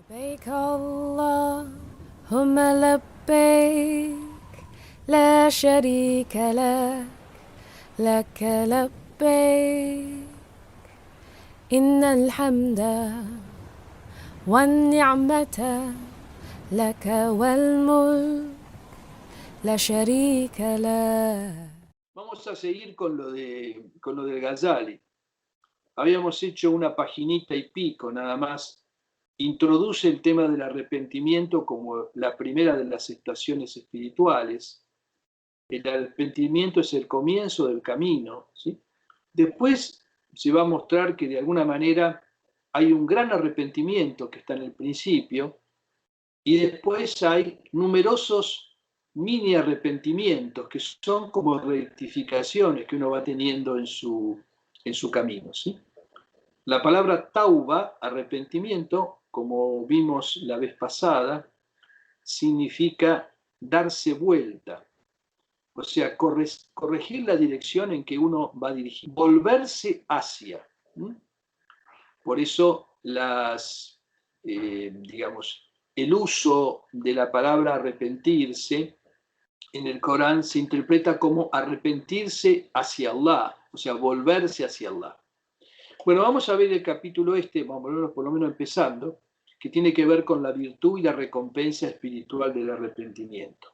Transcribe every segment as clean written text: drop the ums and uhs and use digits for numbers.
لبيك اللهم لبيك لا شريك لك لك لبيك إن الحمد والنعمة لك والملك لا شريك لك. Vamos a seguir con lo del Ghazali. Habíamos hecho una paginita y pico nada más. Introduce el tema del arrepentimiento como la primera de las estaciones espirituales. El arrepentimiento es el comienzo del camino, ¿sí? Después se va a mostrar que de alguna manera hay un gran arrepentimiento que está en el principio y después hay numerosos mini arrepentimientos que son como rectificaciones que uno va teniendo en su camino, ¿sí? La palabra tauba, arrepentimiento, como vimos la vez pasada, significa darse vuelta, o sea, corregir la dirección en que uno va a dirigir, volverse hacia. Por eso digamos, el uso de la palabra arrepentirse en el Corán se interpreta como arrepentirse hacia Allah, o sea, volverse hacia Allah. Bueno, vamos a ver el capítulo vamos a verlo por lo menos empezando, que tiene que ver con la virtud y la recompensa espiritual del arrepentimiento.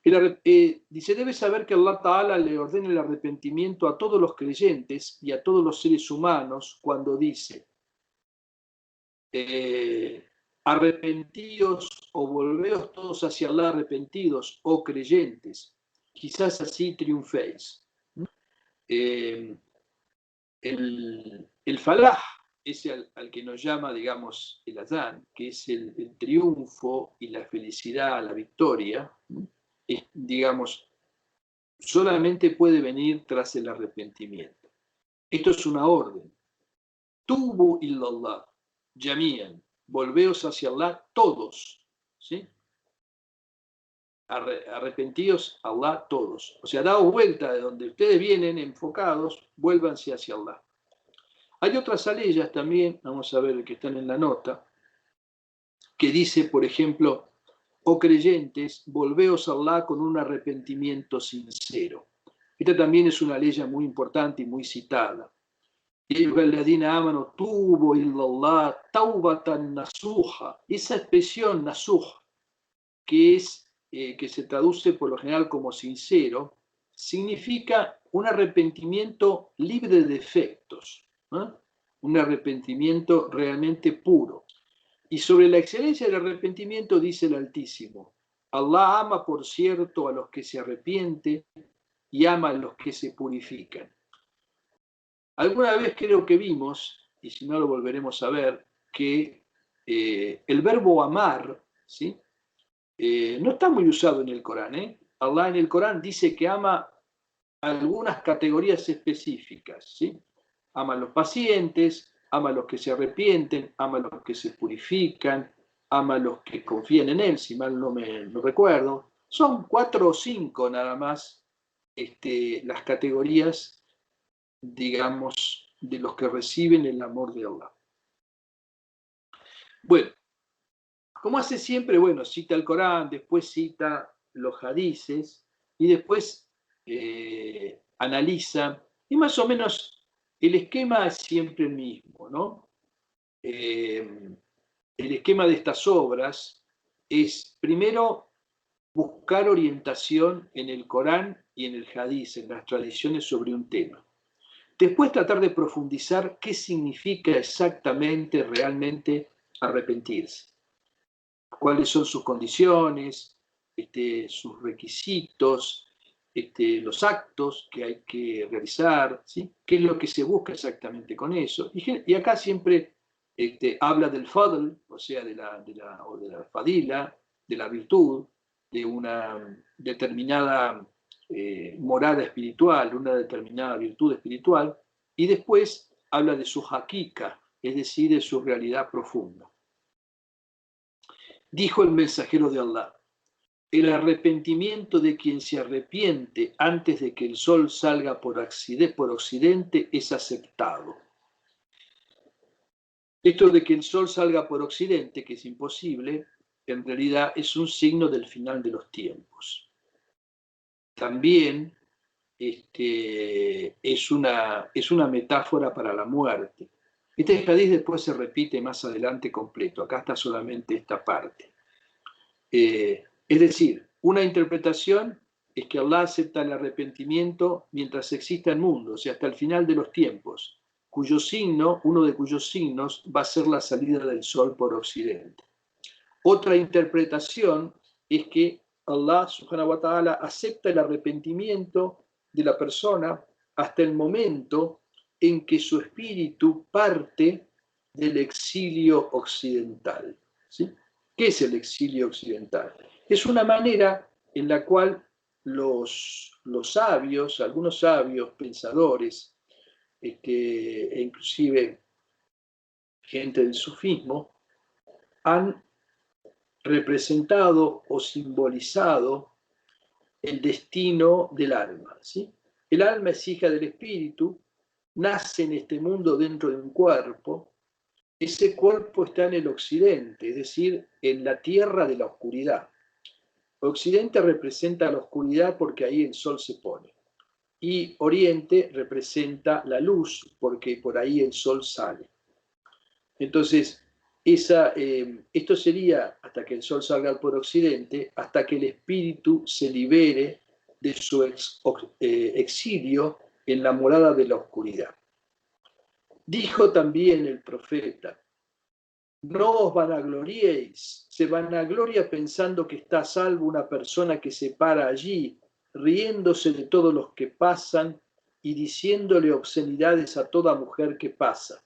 Dice, debe saber que Allah Ta'ala le ordena el arrepentimiento a todos los creyentes y a todos los seres humanos cuando dice, arrepentíos o volveos todos hacia Allah arrepentidos, oh creyentes, quizás así triunféis. El falah es al que nos llama, digamos, el adán, que es el triunfo y la felicidad, la victoria, digamos, solamente puede venir tras el arrepentimiento. Esto es una orden. Tubu illallah, jamian, volveos hacia Allah todos, ¿sí? Arrepentidos Allah todos. O sea, daos vuelta de donde ustedes vienen enfocados, vuélvanse hacia Allah. Hay otras aleyas también, vamos a ver que están en la nota, que dice, por ejemplo, oh creyentes, volveos a Allah con un arrepentimiento sincero. Esta también es una ley muy importante y muy citada. Esa expresión nasuj, que se traduce por lo general como sincero, significa un arrepentimiento libre de defectos, ¿no? Un arrepentimiento realmente puro. Y sobre la excelencia del arrepentimiento dice el Altísimo, Allah ama, por cierto, a los que se arrepienten y ama a los que se purifican. Alguna vez creo que vimos, y si no lo volveremos a ver, que el verbo amar, ¿sí? No está muy usado en el Corán. Allah en el Corán dice que ama algunas categorías específicas, ¿sí? Ama a los pacientes, ama a los que se arrepienten, ama a los que se purifican, ama a los que confían en Él, si mal no me lo recuerdo. Son 4 o 5 nada más las categorías, digamos, de los que reciben el amor de Allah. Bueno, como hace siempre, bueno, cita el Corán, después cita los hadices y después analiza, y más o menos el esquema es siempre el mismo, ¿no? El esquema de estas obras es, primero, buscar orientación en el Corán y en el Hadiz, en las tradiciones sobre un tema. Después tratar de profundizar qué significa exactamente, realmente, arrepentirse. Cuáles son sus condiciones, sus requisitos, los actos que hay que realizar, ¿sí? ¿Qué es lo que se busca exactamente con eso? Y acá siempre habla del fadl, o sea, de la fadila, de la virtud, de una determinada morada espiritual, una determinada virtud espiritual, y después habla de su hakika, es decir, de su realidad profunda. Dijo el mensajero de Allah, el arrepentimiento de quien se arrepiente antes de que el sol salga por occidente es aceptado. Esto de que el sol salga por occidente, que es imposible, en realidad es un signo del final de los tiempos. También es una metáfora para la muerte. Este hadith después se repite más adelante completo, acá está solamente esta parte. Es decir, una interpretación es que Allah acepta el arrepentimiento mientras exista el mundo, o sea, hasta el final de los tiempos, uno de cuyos signos va a ser la salida del sol por occidente. Otra interpretación es que Allah subhanahu wa ta'ala acepta el arrepentimiento de la persona hasta el momento en que su espíritu parte del exilio occidental. ¿Sí? ¿Qué es el exilio occidental? Es una manera en la cual los sabios, algunos sabios, pensadores, e inclusive gente del sufismo, han representado o simbolizado el destino del alma. ¿Sí? El alma es hija del espíritu, nace en este mundo dentro de un cuerpo, ese cuerpo está en el occidente, es decir, en la tierra de la oscuridad. Occidente representa la oscuridad porque ahí el sol se pone. Y Oriente representa la luz porque por ahí el sol sale. Entonces, esto sería hasta que el sol salga por occidente, hasta que el espíritu se libere de su exilio en la morada de la oscuridad. Dijo también el profeta: no os vanagloriéis, se vanagloria pensando que está a salvo una persona que se para allí, riéndose de todos los que pasan y diciéndole obscenidades a toda mujer que pasa.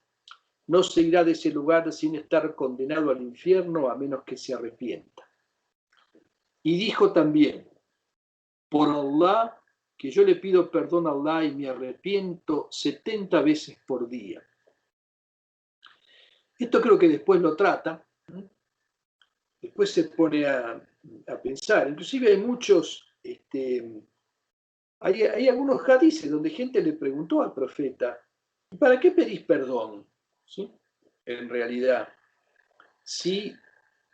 No se irá de ese lugar sin estar condenado al infierno a menos que se arrepienta. Y dijo también: por Allah, que yo le pido perdón a Allah y me arrepiento 70 veces por día. Esto creo que después lo trata, después se pone a pensar. Inclusive hay muchos, hay algunos hadices donde gente le preguntó al profeta: ¿para qué pedís perdón? ¿Sí? En realidad, si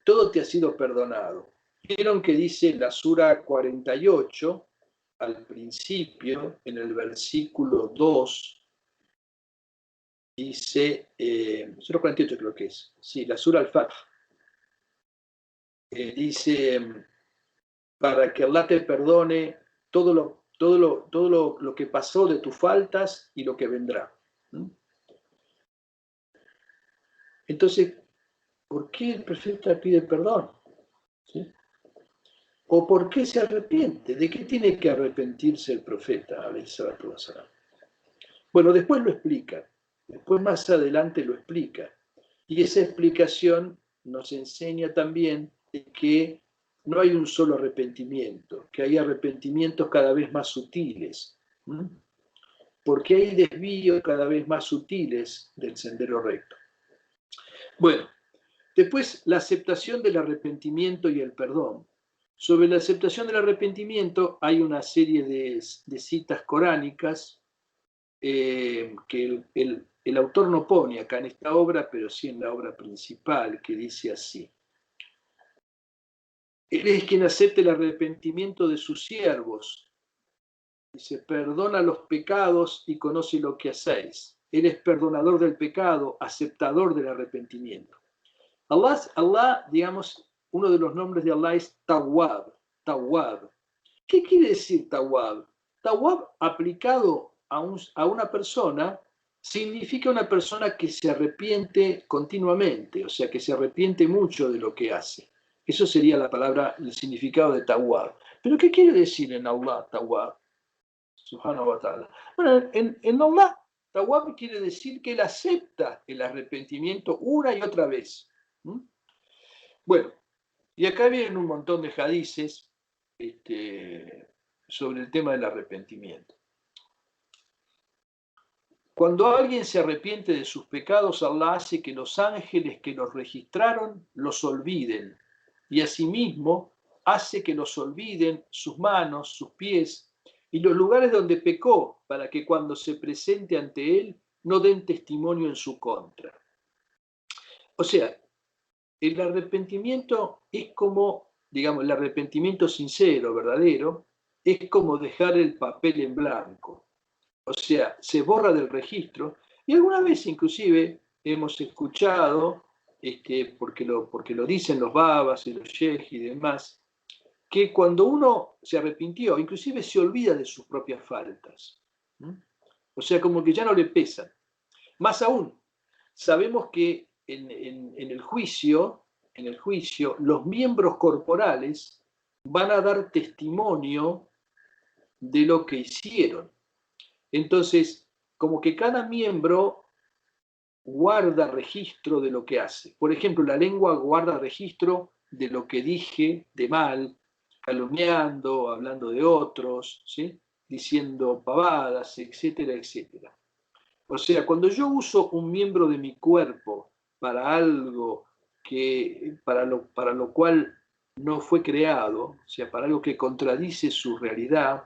todo te ha sido perdonado. Vieron que dice la sura 48, al principio, en el versículo 2, dice, sura 48 creo que es, sí, la sura al-Fath, dice, para que Allah te perdone todo lo que pasó de tus faltas y lo que vendrá. Entonces, ¿por qué el profeta pide perdón? ¿Sí? ¿O por qué se arrepiente? ¿De qué tiene que arrepentirse el profeta? Bueno, después lo explica, después más adelante lo explica. Y esa explicación nos enseña también que no hay un solo arrepentimiento, que hay arrepentimientos cada vez más sutiles, porque hay desvíos cada vez más sutiles del sendero recto. Bueno, después la aceptación del arrepentimiento y el perdón. Sobre la aceptación del arrepentimiento hay una serie de citas coránicas que el autor no pone acá en esta obra, pero sí en la obra principal, que dice así: Él es quien acepta el arrepentimiento de sus siervos. Dice: perdona los pecados y conoce lo que hacéis. Él es perdonador del pecado, aceptador del arrepentimiento. Allah, digamos, uno de los nombres de Allah es Tawwab. Tawwab. ¿Qué quiere decir Tawwab? Tawwab aplicado a una persona significa una persona que se arrepiente continuamente, o sea, que se arrepiente mucho de lo que hace. Eso sería la palabra, el significado de Tawwab. ¿Pero qué quiere decir en Allah Tawwab? Subhanahu wa ta'ala. Bueno, en Allah, Tawwab quiere decir que él acepta el arrepentimiento una y otra vez. Bueno, y acá vienen un montón de hadices sobre el tema del arrepentimiento. Cuando alguien se arrepiente de sus pecados, Allah hace que los ángeles que los registraron los olviden, y asimismo hace que los olviden sus manos, sus pies y los lugares donde pecó, para que cuando se presente ante él no den testimonio en su contra. O sea, el arrepentimiento es como, digamos, el arrepentimiento sincero, verdadero, es como dejar el papel en blanco. O sea, se borra del registro. Y alguna vez inclusive hemos escuchado, porque lo dicen los babas y los shejs y demás, que cuando uno se arrepintió, inclusive se olvida de sus propias faltas. O sea, como que ya no le pesan. Más aún, sabemos que en el juicio, los miembros corporales van a dar testimonio de lo que hicieron. Entonces, como que cada miembro guarda registro de lo que hace. Por ejemplo, la lengua guarda registro de lo que dije de mal, calumniando, hablando de otros, ¿sí? Diciendo pavadas, etcétera, etcétera. O sea, cuando yo uso un miembro de mi cuerpo para algo para lo cual no fue creado, o sea, para algo que contradice su realidad,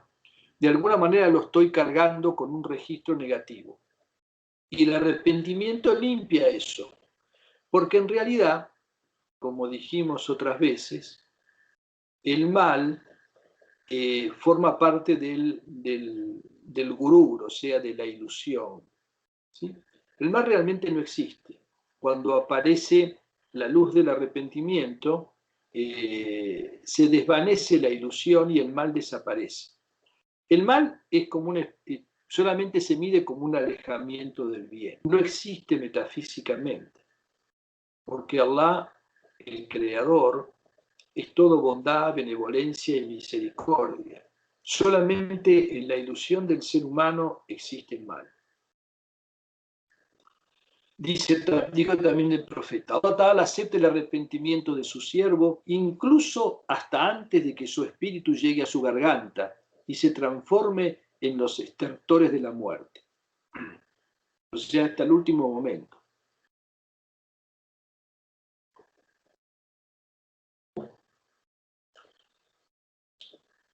de alguna manera lo estoy cargando con un registro negativo. Y el arrepentimiento limpia eso, porque en realidad, como dijimos otras veces, el mal forma parte del gurur, o sea, de la ilusión. ¿Sí? El mal realmente no existe. Cuando aparece la luz del arrepentimiento, se desvanece la ilusión y el mal desaparece. El mal es como solamente se mide como un alejamiento del bien. No existe metafísicamente, porque Allah, el Creador, es todo bondad, benevolencia y misericordia. Solamente en la ilusión del ser humano existe el mal. Dijo también el profeta, Allah Ta'ala acepta el arrepentimiento de su siervo incluso hasta antes de que su espíritu llegue a su garganta y se transforme en los estertores de la muerte. O sea, hasta el último momento.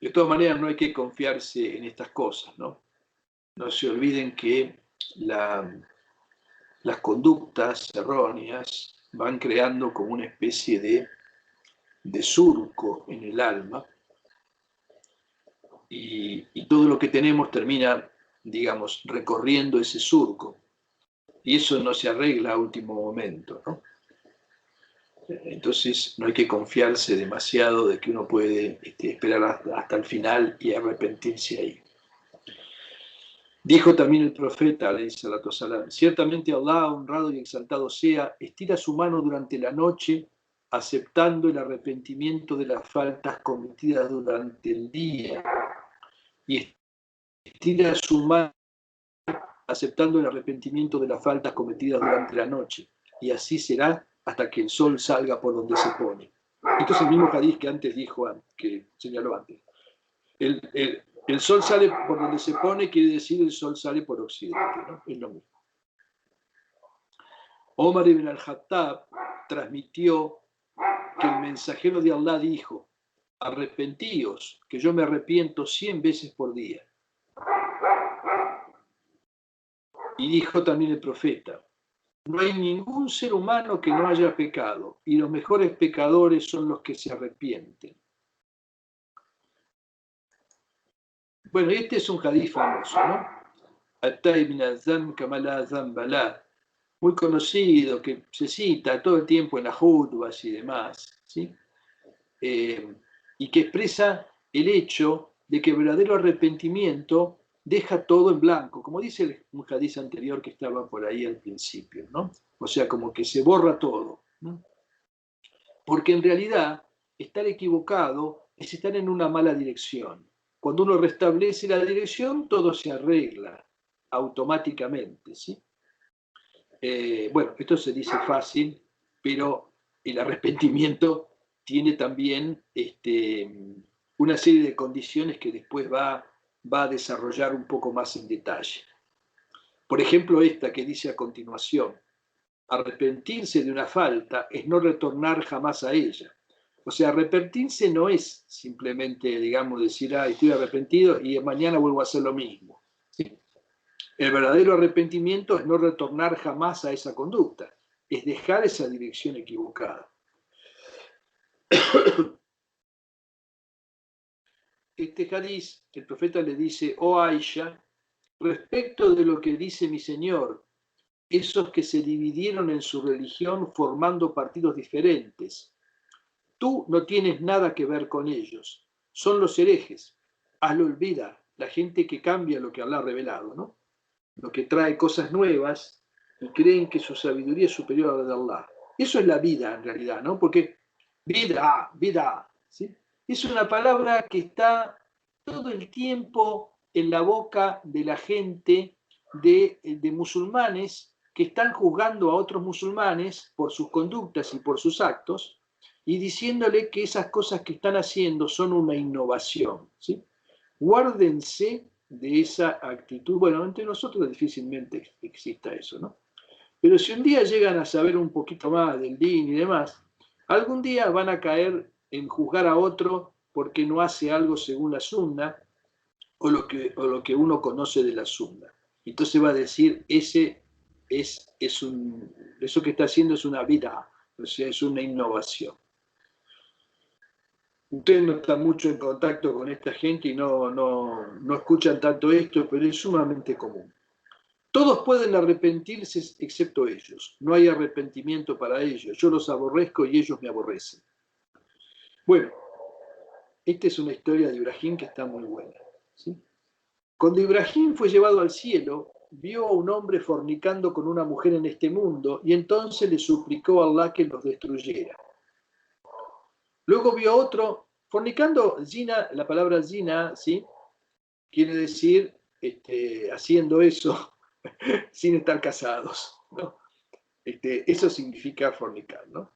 De todas maneras, no hay que confiarse en estas cosas, ¿no? No se olviden que las conductas erróneas van creando como una especie de surco en el alma y todo lo que tenemos termina, digamos, recorriendo ese surco. Y eso no se arregla a último momento, ¿no? Entonces no hay que confiarse demasiado de que uno puede esperar hasta el final y arrepentirse ahí. Dijo también el profeta, alayhi salatu wasalam, ciertamente Allah, honrado y exaltado sea, estira su mano durante la noche, aceptando el arrepentimiento de las faltas cometidas durante el día, y estira su mano aceptando el arrepentimiento de las faltas cometidas durante la noche, y así será hasta que el sol salga por donde se pone. Esto es el mismo hadith que antes dijo, que señaló antes. El sol sale por donde se pone, quiere decir el sol sale por occidente, ¿no? Es lo mismo. Omar ibn al-Khattab transmitió que el mensajero de Allah dijo, arrepentíos, que yo me arrepiento 100 veces por día. Y dijo también el profeta, no hay ningún ser humano que no haya pecado, y los mejores pecadores son los que se arrepienten. Bueno, este es un hadith famoso, ¿no? Muy conocido, que se cita todo el tiempo en las jutbas y demás, ¿sí? Y que expresa el hecho de que el verdadero arrepentimiento deja todo en blanco, como dice un hadith anterior que estaba por ahí al principio, ¿no? O sea, como que se borra todo, ¿no? Porque en realidad estar equivocado es estar en una mala dirección. Cuando uno restablece la dirección, todo se arregla automáticamente, ¿sí? Bueno, esto se dice fácil, pero el arrepentimiento tiene también una serie de condiciones que después va a desarrollar un poco más en detalle. Por ejemplo, esta que dice a continuación, arrepentirse de una falta es no retornar jamás a ella. O sea, arrepentirse no es simplemente, digamos, decir, estoy arrepentido y mañana vuelvo a hacer lo mismo. ¿Sí? El verdadero arrepentimiento es no retornar jamás a esa conducta. es dejar esa dirección equivocada. Este hadiz, el profeta le dice: oh Aisha, respecto de lo que dice mi Señor, esos que se dividieron en su religión formando partidos diferentes, tú no tienes nada que ver con ellos, son los herejes, hazlo olvida, la gente que cambia lo que Allah ha revelado, ¿no? Lo que trae cosas nuevas y creen que su sabiduría es superior a la de Allah. Eso es la vida en realidad, ¿no? Porque vida, ¿sí? Es una palabra que está todo el tiempo en la boca de la gente de musulmanes que están juzgando a otros musulmanes por sus conductas y por sus actos y diciéndole que esas cosas que están haciendo son una innovación, ¿sí? Guárdense de esa actitud. Bueno, entre nosotros difícilmente exista eso, ¿no? Pero si un día llegan a saber un poquito más del din y demás, algún día van a caer en juzgar a otro porque no hace algo según la sunna o lo que uno conoce de la sunna. Entonces va a decir, eso que está haciendo es una bid'ah, o sea, es una innovación. Ustedes no están mucho en contacto con esta gente y no escuchan tanto esto, pero es sumamente común. Todos pueden arrepentirse excepto ellos. No hay arrepentimiento para ellos. Yo los aborrezco y ellos me aborrecen. Bueno, esta es una historia de Ibrahim que está muy buena, ¿sí? Cuando Ibrahim fue llevado al cielo, vio a un hombre fornicando con una mujer en este mundo y entonces le suplicó a Allah que los destruyera. Luego vio a otro fornicando, zina, la palabra zina, ¿sí? Quiere decir haciendo eso sin estar casados, ¿no? Eso significa fornicar, ¿no?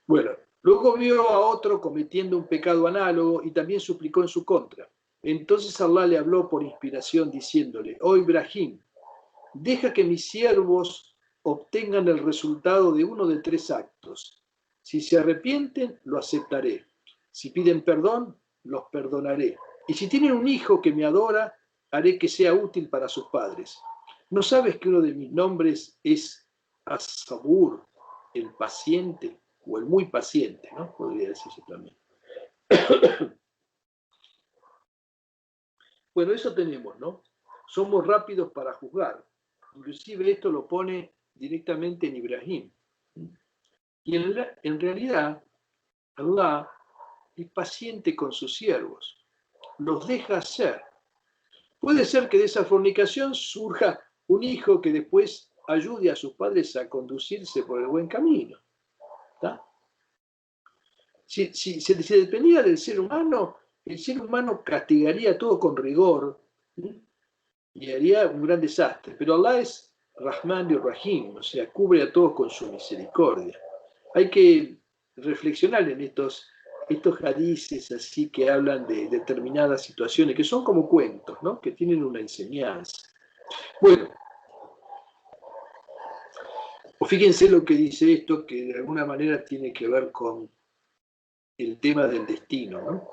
Bueno, luego vio a otro cometiendo un pecado análogo y también suplicó en su contra. Entonces Allah le habló por inspiración diciéndole: oh Ibrahim, deja que mis siervos obtengan el resultado de uno de 3 actos. Si se arrepienten, lo aceptaré. Si piden perdón, los perdonaré. Y si tienen un hijo que me adora, haré que sea útil para sus padres. ¿No sabes que uno de mis nombres es As-Sabur, el paciente, o el muy paciente, ¿no? Podría decirse también. Bueno, eso tenemos, ¿no? Somos rápidos para juzgar. Inclusive esto lo pone directamente en Ibrahim. Y en realidad, Allah es paciente con sus siervos. Los deja hacer. Puede ser que de esa fornicación surja un hijo que después ayude a sus padres a conducirse por el buen camino. ¿Está? Si dependía del ser humano, el ser humano castigaría todo con rigor, ¿sí? Y haría un gran desastre. Pero Allah es Rahman y Rahim, o sea, cubre a todos con su misericordia. Hay que reflexionar en estos hadices así que hablan de determinadas situaciones, que son como cuentos, ¿no? Que tienen una enseñanza. Bueno, o fíjense lo que dice esto, que de alguna manera tiene que ver con el tema del destino, ¿no?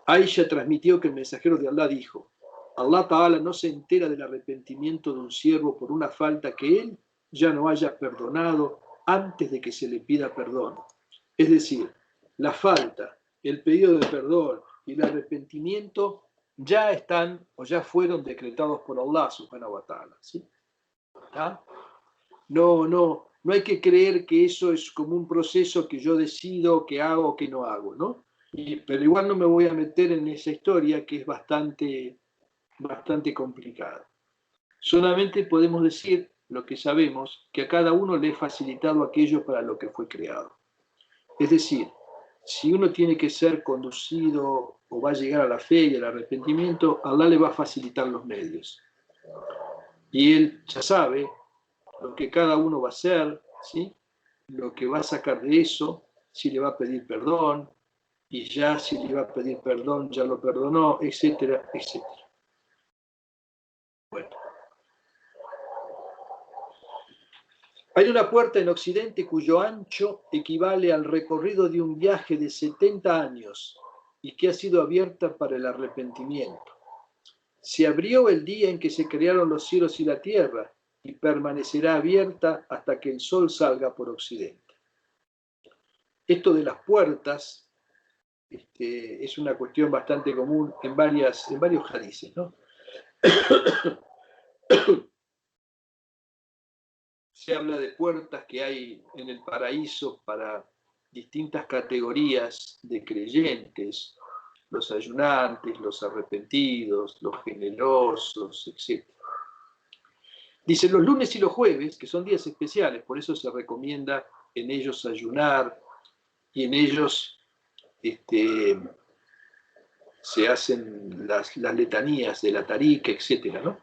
Aisha transmitió que el mensajero de Allah dijo: Allah Ta'ala no se entera del arrepentimiento de un siervo por una falta que él ya no haya perdonado antes de que se le pida perdón. Es decir, la falta, el pedido de perdón y el arrepentimiento ya están o ya fueron decretados por Allah Subhanahu wa Ta'ala, ¿sí? ¿Ah? No hay que creer que eso es como un proceso que yo decido que hago o que no hago, ¿no? Pero igual no me voy a meter en esa historia que es bastante complicada. Solamente podemos decir lo que sabemos, que a cada uno le es facilitado aquello para lo que fue creado. Es decir, si uno tiene que ser conducido o va a llegar a la fe y al arrepentimiento, Allah le va a facilitar los medios. Y él ya sabe lo que cada uno va a hacer, ¿sí? Lo que va a sacar de eso, si le va a pedir perdón, y ya si le va a pedir perdón, ya lo perdonó, etcétera, etcétera. Bueno. Hay una puerta en Occidente cuyo ancho equivale al recorrido de un viaje de 70 años y que ha sido abierta para el arrepentimiento. Se abrió el día en que se crearon los cielos y la tierra y permanecerá abierta hasta que el sol salga por occidente. Esto de las puertas es una cuestión bastante común en varios hadices, ¿no? Se habla de puertas que hay en el paraíso para distintas categorías de creyentes, los ayunantes, los arrepentidos, los generosos, etc. Dice, los lunes y los jueves, que son días especiales, por eso se recomienda en ellos ayunar y en ellos se hacen las letanías de la tarika, etc., ¿no?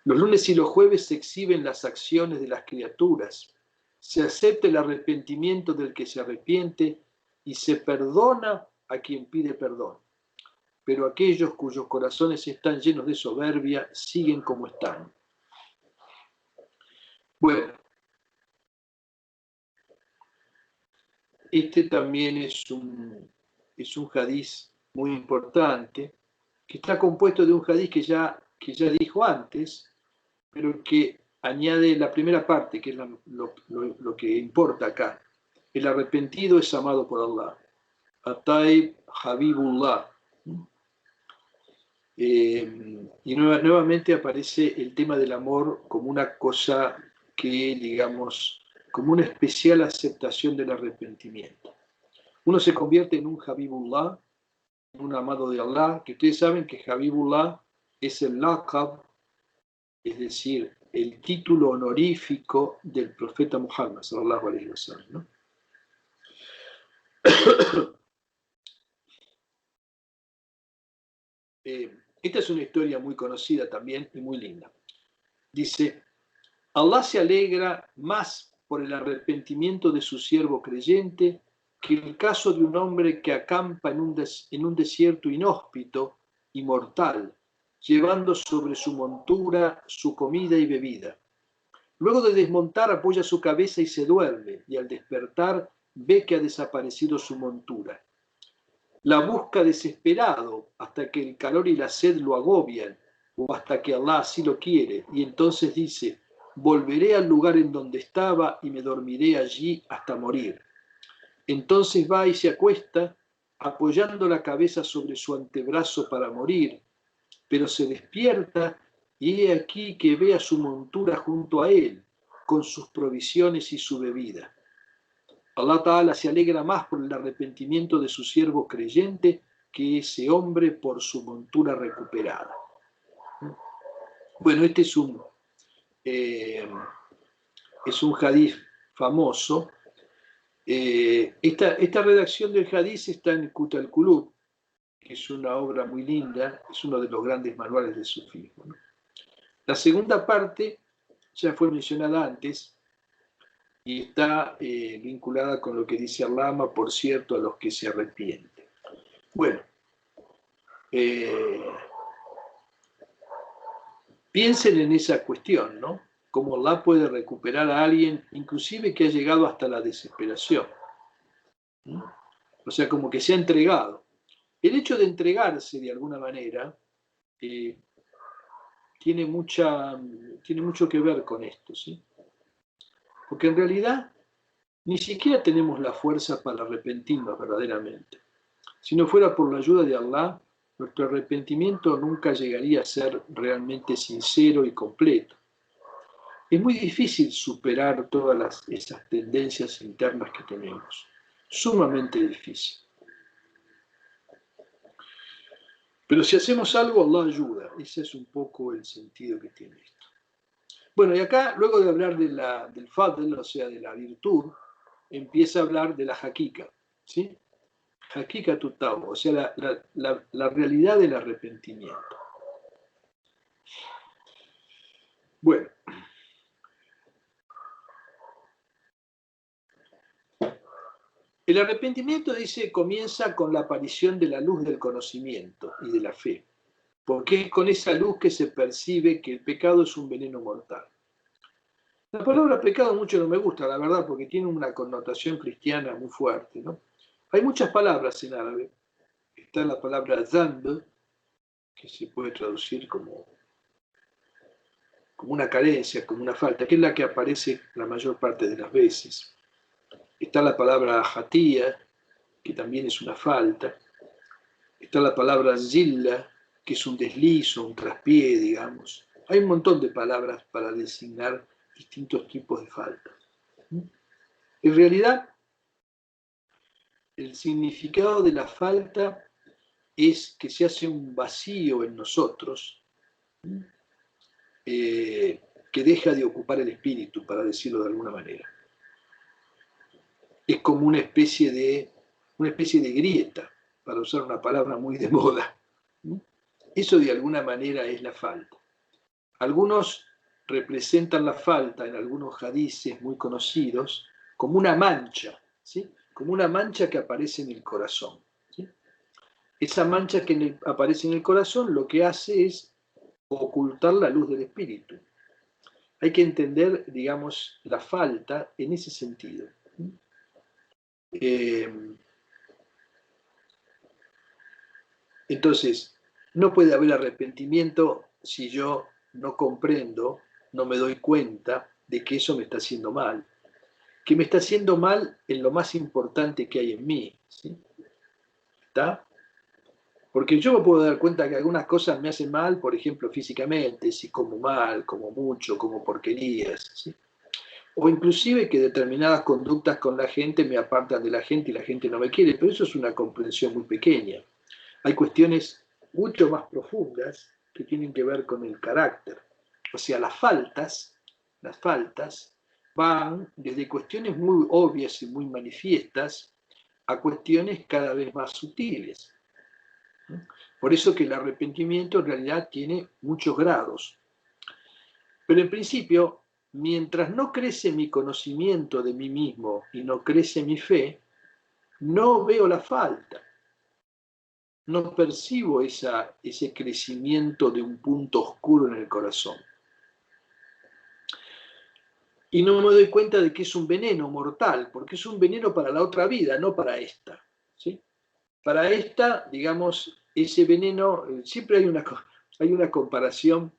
Los lunes y los jueves se exhiben las acciones de las criaturas, se acepta el arrepentimiento del que se arrepiente y se perdona a quien pide perdón. Pero aquellos cuyos corazones están llenos de soberbia siguen como están. Bueno, este también es un hadiz muy importante, que está compuesto de un hadiz que ya dijo antes, pero que añade la primera parte, que es lo que importa acá. El arrepentido es amado por Allah. Ataib Habibullah. Y nuevamente aparece el tema del amor como una cosa que, digamos, como una especial aceptación del arrepentimiento. Uno se convierte en un Habibullah, en un amado de Allah, que ustedes saben que Habibullah es el laqab, es decir, el título honorífico del profeta Muhammad, sallallahu alaihi wasallam, ¿no? Esta es una historia muy conocida también y muy linda. Dice, Allah se alegra más por el arrepentimiento de su siervo creyente que el caso de un hombre que acampa en un desierto inhóspito y mortal, llevando sobre su montura su comida y bebida. Luego de desmontar apoya su cabeza y se duerme, y al despertar ve que ha desaparecido su montura. La busca desesperado hasta que el calor y la sed lo agobian, o hasta que Allah así lo quiere, y entonces dice, volveré al lugar en donde estaba y me dormiré allí hasta morir. Entonces va y se acuesta, apoyando la cabeza sobre su antebrazo para morir, pero se despierta y he aquí que ve a su montura junto a él, con sus provisiones y su bebida. Allah Ta'ala se alegra más por el arrepentimiento de su siervo creyente que ese hombre por su montura recuperada. Bueno, este es un hadiz famoso. Esta redacción del hadiz está en Kut al-Kulub, que es una obra muy linda, es uno de los grandes manuales del sufismo, ¿no? La segunda parte ya fue mencionada antes y está vinculada con lo que dice Allama, por cierto, a los que se arrepienten. Bueno, piensen en esa cuestión, ¿no? Cómo Allah puede recuperar a alguien, inclusive que ha llegado hasta la desesperación. ¿No? O sea, como que se ha entregado. El hecho de entregarse de alguna manera tiene mucho que ver con esto, ¿sí? Porque en realidad ni siquiera tenemos la fuerza para arrepentirnos verdaderamente. Si no fuera por la ayuda de Allah, nuestro arrepentimiento nunca llegaría a ser realmente sincero y completo. Es muy difícil superar todas esas tendencias internas que tenemos. Sumamente difícil. Pero si hacemos algo, Allah ayuda. Ese es un poco el sentido que tiene esto. Bueno, y acá, luego de hablar del fadl, o sea, de la virtud, empieza a hablar de la hakika, ¿sí? Hakika tutaw, o sea, la realidad del arrepentimiento. Bueno. El arrepentimiento, dice, comienza con la aparición de la luz del conocimiento y de la fe, porque es con esa luz que se percibe que el pecado es un veneno mortal. La palabra pecado mucho no me gusta, la verdad, porque tiene una connotación cristiana muy fuerte, ¿no? Hay muchas palabras en árabe. Está la palabra zamb, que se puede traducir como como una carencia, como una falta, que es la que aparece la mayor parte de las veces. Está la palabra hatía, que también es una falta. Está la palabra zilla, que es un deslizo, un traspié, digamos. Hay un montón de palabras para designar distintos tipos de faltas. En realidad, el significado de la falta es que se hace un vacío en nosotros que deja de ocupar el espíritu, para decirlo de alguna manera. Es como una especie de grieta, para usar una palabra muy de moda. Eso de alguna manera es la falta. Algunos representan la falta en algunos hadices muy conocidos como una mancha, ¿sí? Como una mancha que aparece en el corazón. ¿Sí? Esa mancha que aparece en el corazón lo que hace es ocultar la luz del espíritu. Hay que entender, digamos, la falta en ese sentido. Entonces, no puede haber arrepentimiento si yo no comprendo, no me doy cuenta de que eso me está haciendo mal. Que me está haciendo mal en lo más importante que hay en mí. ¿Sí? ¿Está? Porque yo me puedo dar cuenta que algunas cosas me hacen mal, por ejemplo, físicamente, si como mal, como mucho, como porquerías. ¿Sí? O inclusive que determinadas conductas con la gente me apartan de la gente y la gente no me quiere, pero eso es una comprensión muy pequeña. Hay cuestiones mucho más profundas que tienen que ver con el carácter. O sea, las faltas van desde cuestiones muy obvias y muy manifiestas a cuestiones cada vez más sutiles. Por eso que el arrepentimiento en realidad tiene muchos grados. Pero en principio, mientras no crece mi conocimiento de mí mismo y no crece mi fe, no veo la falta. No percibo ese crecimiento de un punto oscuro en el corazón. Y no me doy cuenta de que es un veneno mortal, porque es un veneno para la otra vida, no para esta. ¿Sí? Para esta, digamos, ese veneno, siempre hay una comparación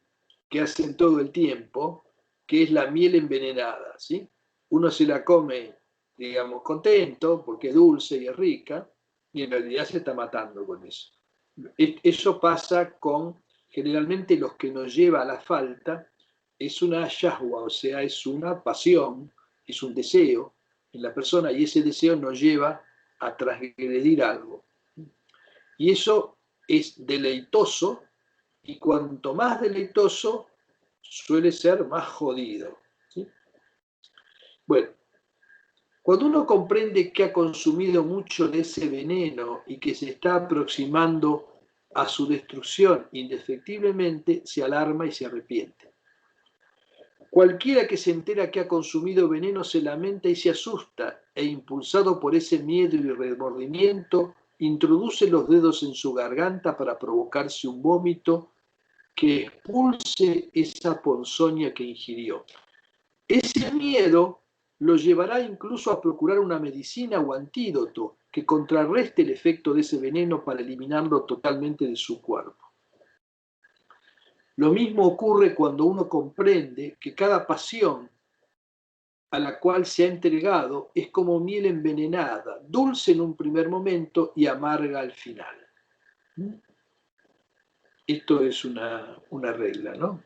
que hacen todo el tiempo, que es la miel envenenada. ¿Sí? Uno se la come, digamos, contento, porque es dulce y es rica, y en realidad se está matando con eso. Eso pasa con, generalmente, los que nos lleva a la falta, es una shahwa, o sea, es una pasión, es un deseo en la persona, y ese deseo nos lleva a transgredir algo. Y eso es deleitoso, y cuanto más deleitoso, suele ser más jodido. ¿Sí? Bueno, cuando uno comprende que ha consumido mucho de ese veneno y que se está aproximando a su destrucción indefectiblemente, se alarma y se arrepiente. Cualquiera que se entera que ha consumido veneno se lamenta y se asusta, e impulsado por ese miedo y remordimiento, introduce los dedos en su garganta para provocarse un vómito que expulse esa ponzoña que ingirió. Ese miedo lo llevará incluso a procurar una medicina o antídoto que contrarreste el efecto de ese veneno para eliminarlo totalmente de su cuerpo. Lo mismo ocurre cuando uno comprende que cada pasión a la cual se ha entregado es como miel envenenada, dulce en un primer momento y amarga al final. Esto es una regla, ¿no?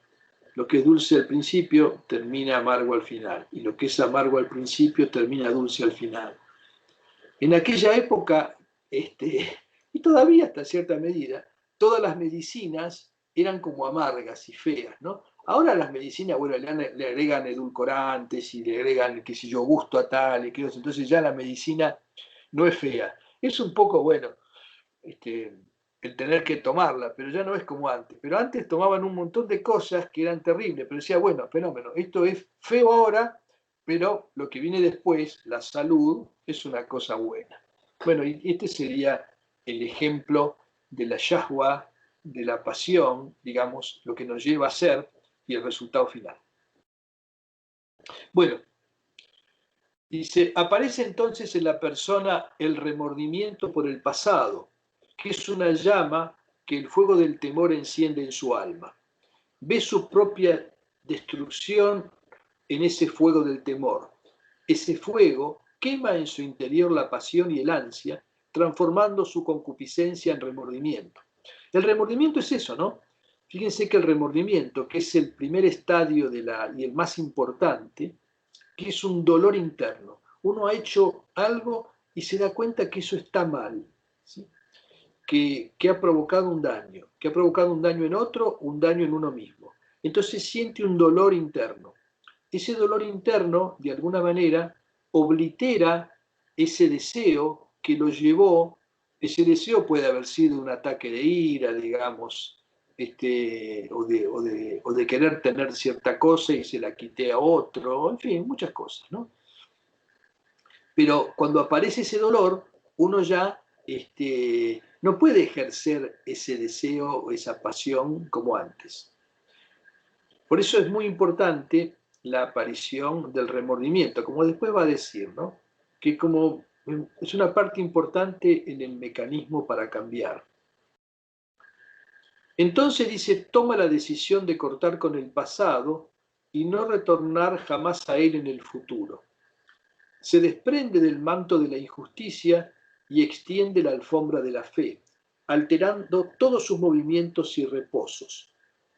Lo que es dulce al principio termina amargo al final, y lo que es amargo al principio termina dulce al final. En aquella época, y todavía hasta cierta medida, todas las medicinas eran como amargas y feas, ¿no? Ahora las medicinas, bueno, le agregan edulcorantes y le agregan, qué sé yo, gusto a tal, y que entonces ya la medicina no es fea. Es un poco, bueno, el tener que tomarla, pero ya no es como antes. Pero antes tomaban un montón de cosas que eran terribles, pero decía, bueno, fenómeno, esto es feo ahora, pero lo que viene después, la salud, es una cosa buena. Bueno, y este sería el ejemplo de la yahwa, de la pasión, digamos, lo que nos lleva a ser y el resultado final. Bueno, dice, aparece entonces en la persona el remordimiento por el pasado, que es una llama que el fuego del temor enciende en su alma. Ve su propia destrucción en ese fuego del temor. Ese fuego quema en su interior la pasión y el ansia, transformando su concupiscencia en remordimiento. El remordimiento es eso, ¿no? Fíjense que el remordimiento, que es el primer estadio y el más importante, que es un dolor interno. Uno ha hecho algo y se da cuenta que eso está mal, ¿sí? que ha provocado un daño en otro, un daño en uno mismo. Entonces siente un dolor interno. Ese dolor interno, de alguna manera, oblitera ese deseo que lo llevó. Ese deseo puede haber sido un ataque de ira, digamos, o de querer tener cierta cosa y se la quité a otro, en fin, muchas cosas, ¿no? Pero cuando aparece ese dolor, uno ya no puede ejercer ese deseo o esa pasión como antes. Por eso es muy importante la aparición del remordimiento, como después va a decir, ¿no? Que como es una parte importante en el mecanismo para cambiar. Entonces dice, toma la decisión de cortar con el pasado y no retornar jamás a él en el futuro. Se desprende del manto de la injusticia y extiende la alfombra de la fe, alterando todos sus movimientos y reposos.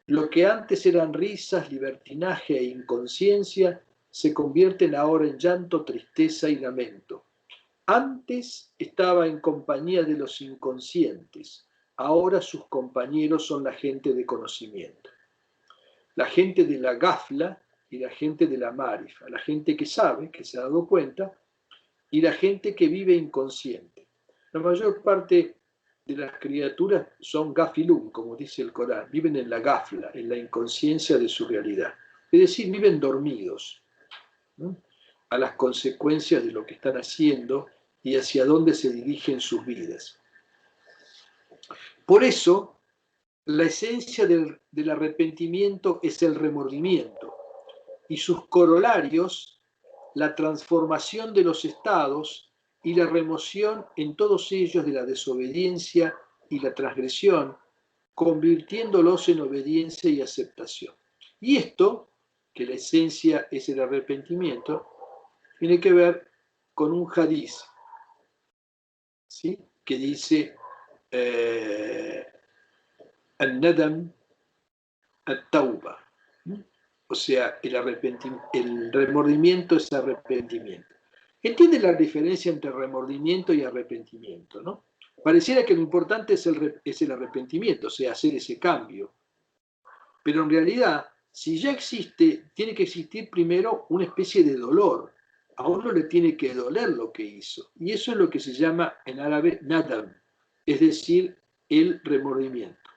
Lo que antes eran risas, libertinaje e inconsciencia se convierten ahora en llanto, tristeza y lamento. Antes estaba en compañía de los inconscientes, ahora sus compañeros son la gente de conocimiento. La gente de la gafla y la gente de la marifa, la gente que sabe, que se ha dado cuenta, y la gente que vive inconsciente. La mayor parte de las criaturas son gafilum, como dice el Corán, viven en la gafla, en la inconsciencia de su realidad. Es decir, viven dormidos, ¿no?, a las consecuencias de lo que están haciendo y hacia dónde se dirigen sus vidas. Por eso, la esencia del arrepentimiento es el remordimiento y sus corolarios, la transformación de los estados y la remoción en todos ellos de la desobediencia y la transgresión, convirtiéndolos en obediencia y aceptación. Y esto, que la esencia es el arrepentimiento, tiene que ver con un hadiz, ¿sí?, que dice al-nadam at-tauba, o sea, el remordimiento es arrepentimiento. ¿Entienden la diferencia entre remordimiento y arrepentimiento, no? Pareciera que lo importante es el arrepentimiento, o sea, hacer ese cambio. Pero en realidad, si ya existe, tiene que existir primero una especie de dolor. A uno le tiene que doler lo que hizo. Y eso es lo que se llama en árabe nadam, es decir, el remordimiento.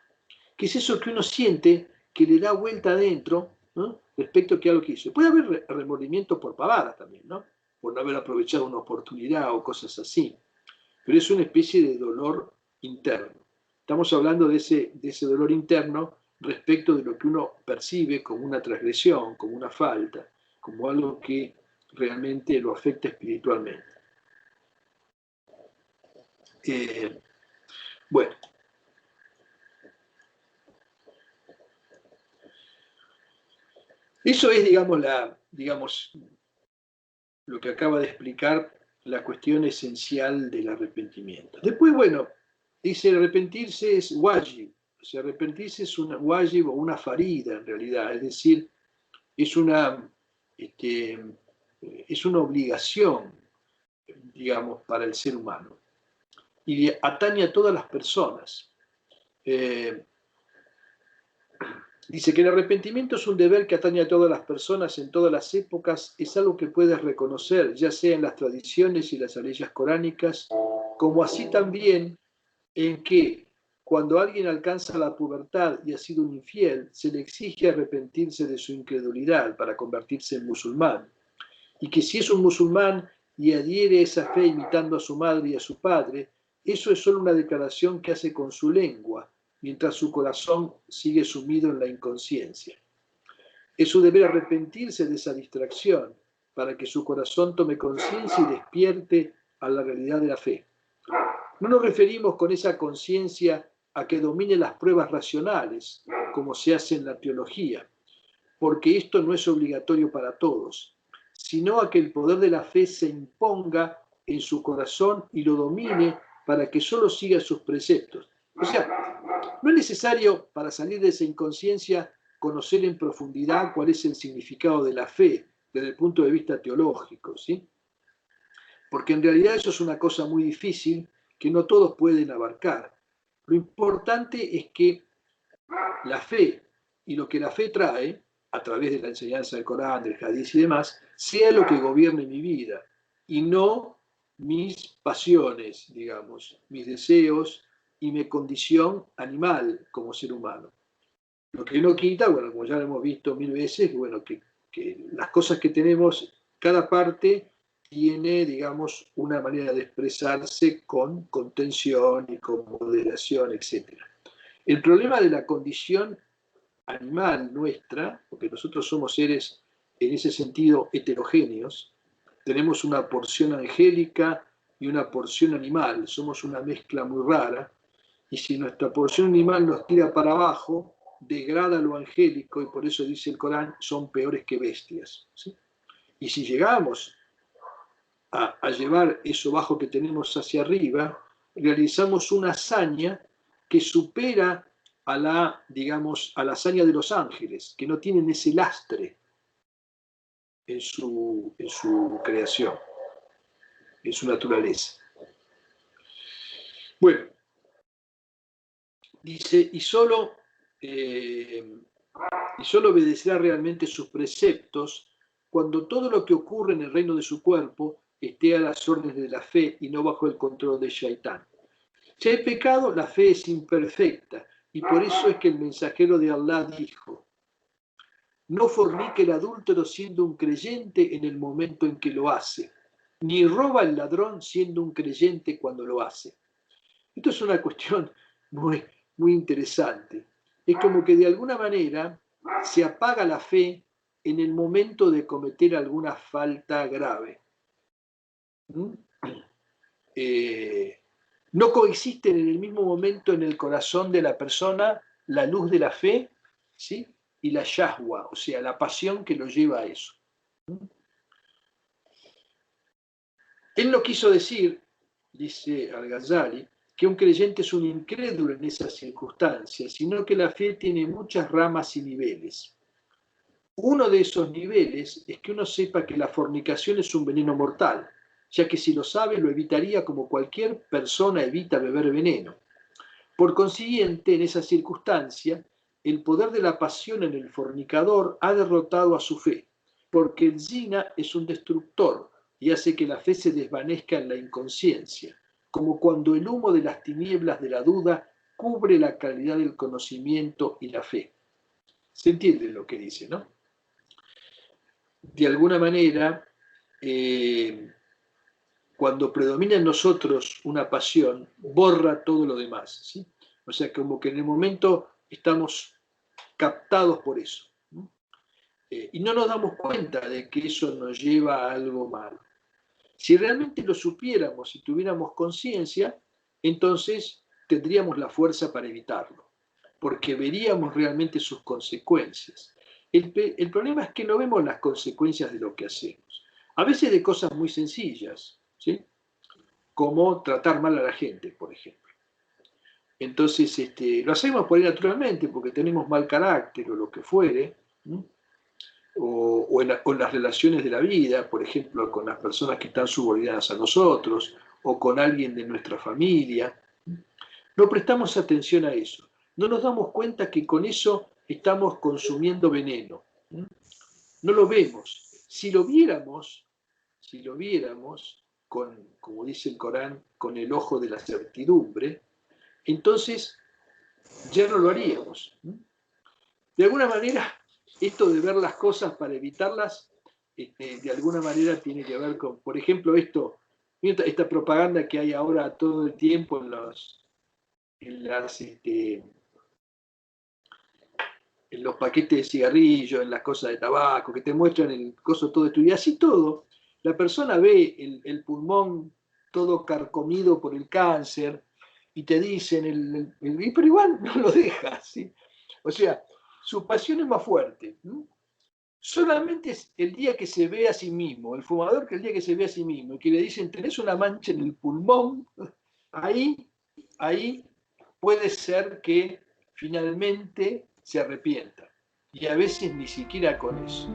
¿Qué es eso que uno siente que le da vuelta adentro, ¿no?, respecto a que algo que hizo? Puede haber remordimiento por pavadas también, ¿no?, por no haber aprovechado una oportunidad o cosas así. Pero es una especie de dolor interno. Estamos hablando de ese dolor interno respecto de lo que uno percibe como una transgresión, como una falta, como algo que realmente lo afecta espiritualmente. Bueno. Eso es, digamos, lo que acaba de explicar la cuestión esencial del arrepentimiento. Después, bueno, dice arrepentirse es wajib, o sea, arrepentirse es una wajib o una farida en realidad, es decir, es una obligación, digamos, para el ser humano y atañe a todas las personas. Dice que el arrepentimiento es un deber que atañe a todas las personas en todas las épocas, es algo que puedes reconocer, ya sea en las tradiciones y las leyes coránicas, como así también en que cuando alguien alcanza la pubertad y ha sido un infiel, se le exige arrepentirse de su incredulidad para convertirse en musulmán. Y que si es un musulmán y adhiere a esa fe imitando a su madre y a su padre, eso es solo una declaración que hace con su lengua, mientras su corazón sigue sumido en la inconsciencia. Es su deber arrepentirse de esa distracción para que su corazón tome conciencia y despierte a la realidad de la fe. No nos referimos con esa conciencia a que domine las pruebas racionales, como se hace en la teología, porque esto no es obligatorio para todos, sino a que el poder de la fe se imponga en su corazón y lo domine para que solo siga sus preceptos. O sea, no es necesario para salir de esa inconsciencia conocer en profundidad cuál es el significado de la fe desde el punto de vista teológico, ¿sí? Porque en realidad eso es una cosa muy difícil que no todos pueden abarcar. Lo importante es que la fe y lo que la fe trae, a través de la enseñanza del Corán, del Hadith y demás, sea lo que gobierne mi vida y no mis pasiones, digamos, mis deseos y mi condición animal como ser humano. Lo que no quita, bueno, como ya lo hemos visto mil veces, bueno, que las cosas que tenemos, cada parte tiene, digamos, una manera de expresarse con contención y con moderación, etc. El problema de la condición animal nuestra, porque nosotros somos seres en ese sentido heterogéneos, tenemos una porción angélica y una porción animal, somos una mezcla muy rara, y si nuestra porción animal nos tira para abajo, degrada lo angélico, y por eso dice el Corán, son peores que bestias, ¿sí? Y si llegamos a llevar eso bajo que tenemos hacia arriba, realizamos una hazaña que supera a la, digamos, a la hazaña de los ángeles, que no tienen ese lastre en su creación, en su naturaleza. Bueno, dice, y solo obedecerá realmente sus preceptos cuando todo lo que ocurre en el reino de su cuerpo esté a las órdenes de la fe y no bajo el control de Shaitán. Si hay pecado, la fe es imperfecta, y por eso es que el mensajero de Allah dijo, no fornique el adúltero siendo un creyente en el momento en que lo hace, ni roba el ladrón siendo un creyente cuando lo hace. Esto es una cuestión muy, muy interesante. Es como que de alguna manera se apaga la fe en el momento de cometer alguna falta grave. No coexisten en el mismo momento en el corazón de la persona la luz de la fe, ¿sí? Y la yahwa, o sea, la pasión que lo lleva a eso. Él no quiso decir, dice Al-Ghazali, que un creyente es un incrédulo en esas circunstancias, sino que la fe tiene muchas ramas y niveles. Uno de esos niveles es que uno sepa que la fornicación es un veneno mortal, ya que si lo sabe lo evitaría como cualquier persona evita beber veneno. Por consiguiente, en esa circunstancia, el poder de la pasión en el fornicador ha derrotado a su fe, porque el zina es un destructor y hace que la fe se desvanezca en la inconsciencia, como cuando el humo de las tinieblas de la duda cubre la claridad del conocimiento y la fe. ¿Se entiende lo que dice, no? De alguna manera, cuando predomina en nosotros una pasión, borra todo lo demás, ¿sí? O sea, como que en el momento estamos captados por eso, ¿no? Y no nos damos cuenta de que eso nos lleva a algo malo. Si realmente lo supiéramos y tuviéramos conciencia, entonces tendríamos la fuerza para evitarlo, porque veríamos realmente sus consecuencias. El problema es que no vemos las consecuencias de lo que hacemos. A veces de cosas muy sencillas, ¿sí? Como tratar mal a la gente, por ejemplo. Entonces, lo hacemos por ahí naturalmente, porque tenemos mal carácter o lo que fuere, ¿no? O en las relaciones de la vida, por ejemplo, con las personas que están subordinadas a nosotros, o con alguien de nuestra familia. No prestamos atención a eso. No nos damos cuenta que con eso estamos consumiendo veneno. No lo vemos. Si lo viéramos con, como dice el Corán, con el ojo de la certidumbre, entonces ya no lo haríamos. De alguna manera, esto de ver las cosas para evitarlas, de alguna manera tiene que ver con, por ejemplo, esta propaganda que hay ahora todo el tiempo en los paquetes de cigarrillos, en las cosas de tabaco, que te muestran el coso todo esto, y así todo, la persona ve el pulmón todo carcomido por el cáncer, y te dicen, pero igual no lo deja, ¿sí? O sea, su pasión es más fuerte, ¿no? Solamente es el día que se ve a sí mismo, el fumador que el día que se ve a sí mismo y que le dicen tenés una mancha en el pulmón, ahí puede ser que finalmente se arrepienta. Y a veces ni siquiera con eso.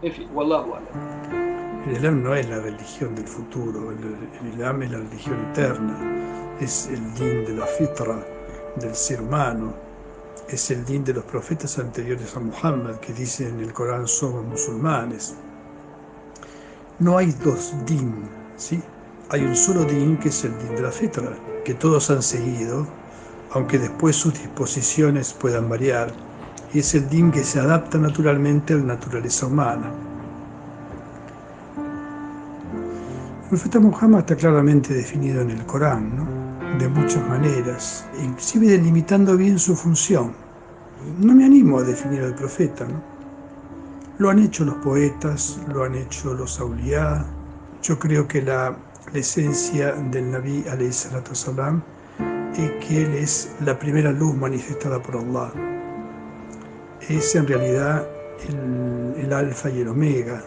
En fin, wallahu alam. El Islam no es la religión del futuro, el Islam es la religión eterna, es el din de la fitra del ser humano, es el din de los profetas anteriores a Muhammad que dicen en el Corán somos musulmanes. No hay dos din, ¿sí? Hay un solo din que es el din de la fitra, que todos han seguido, aunque después sus disposiciones puedan variar, y es el din que se adapta naturalmente a la naturaleza humana. El profeta Muhammad está claramente definido en el Corán, ¿no? De muchas maneras, inclusive delimitando bien su función. No me animo a definir al profeta, ¿no? Lo han hecho los poetas, lo han hecho los auliyá. Yo creo que la esencia del Nabi alayhi salatu wasalam es que él es la primera luz manifestada por Allah. Es en realidad el alfa y el omega.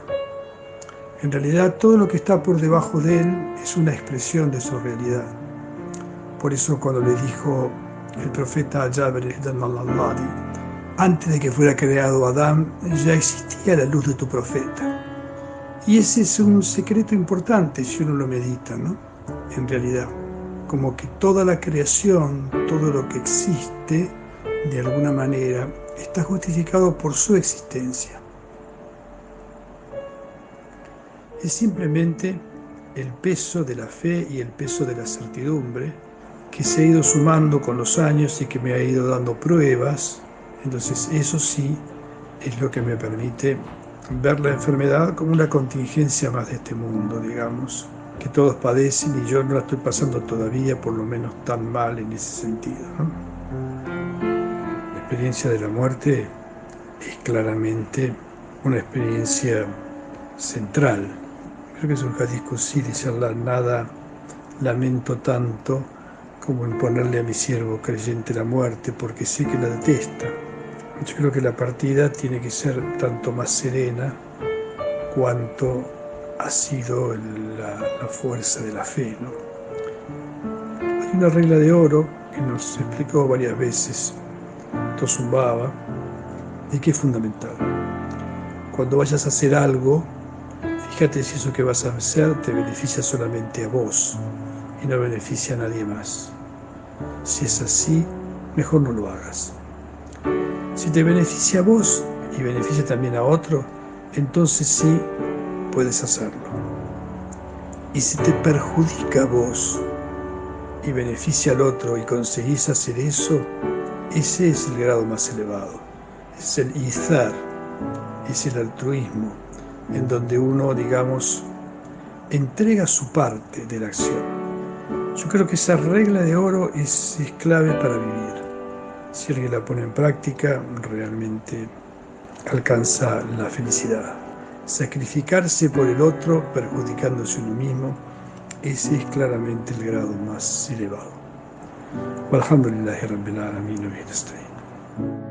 En realidad todo lo que está por debajo de él es una expresión de su realidad. Por eso cuando le dijo el profeta a Jabir ibn al-Alladi, antes de que fuera creado Adán, ya existía la luz de tu profeta. Y ese es un secreto importante si uno lo medita, ¿no? En realidad, como que toda la creación, todo lo que existe, de alguna manera, está justificado por su existencia. Es simplemente el peso de la fe y el peso de la certidumbre que se ha ido sumando con los años y que me ha ido dando pruebas. Entonces eso sí es lo que me permite ver la enfermedad como una contingencia más de este mundo, digamos, que todos padecen y yo no la estoy pasando todavía por lo menos tan mal en ese sentido, ¿no? La experiencia de la muerte es claramente una experiencia central. Creo que es un hadith qudsi, dice Allah, nada lamento tanto como en ponerle a mi siervo creyente la muerte, porque sé que la detesta. Yo creo que la partida tiene que ser tanto más serena cuanto ha sido la fuerza de la fe, ¿no? Hay una regla de oro que nos explicó varias veces Tosun Baba y que es fundamental. Cuando vayas a hacer algo, fíjate si eso que vas a hacer te beneficia solamente a vos y no beneficia a nadie más. Si es así, mejor no lo hagas. Si te beneficia a vos y beneficia también a otro, entonces sí puedes hacerlo. Y si te perjudica a vos y beneficia al otro y conseguís hacer eso, ese es el grado más elevado. Es el izar, es el altruismo, en donde uno, digamos, entrega su parte de la acción. Yo creo que esa regla de oro es clave para vivir. Si alguien la pone en práctica, realmente alcanza la felicidad. Sacrificarse por el otro, perjudicándose uno mismo, ese es claramente el grado más elevado. Walhamdulillahi Rabbil Alamin wa bihi nasta'in.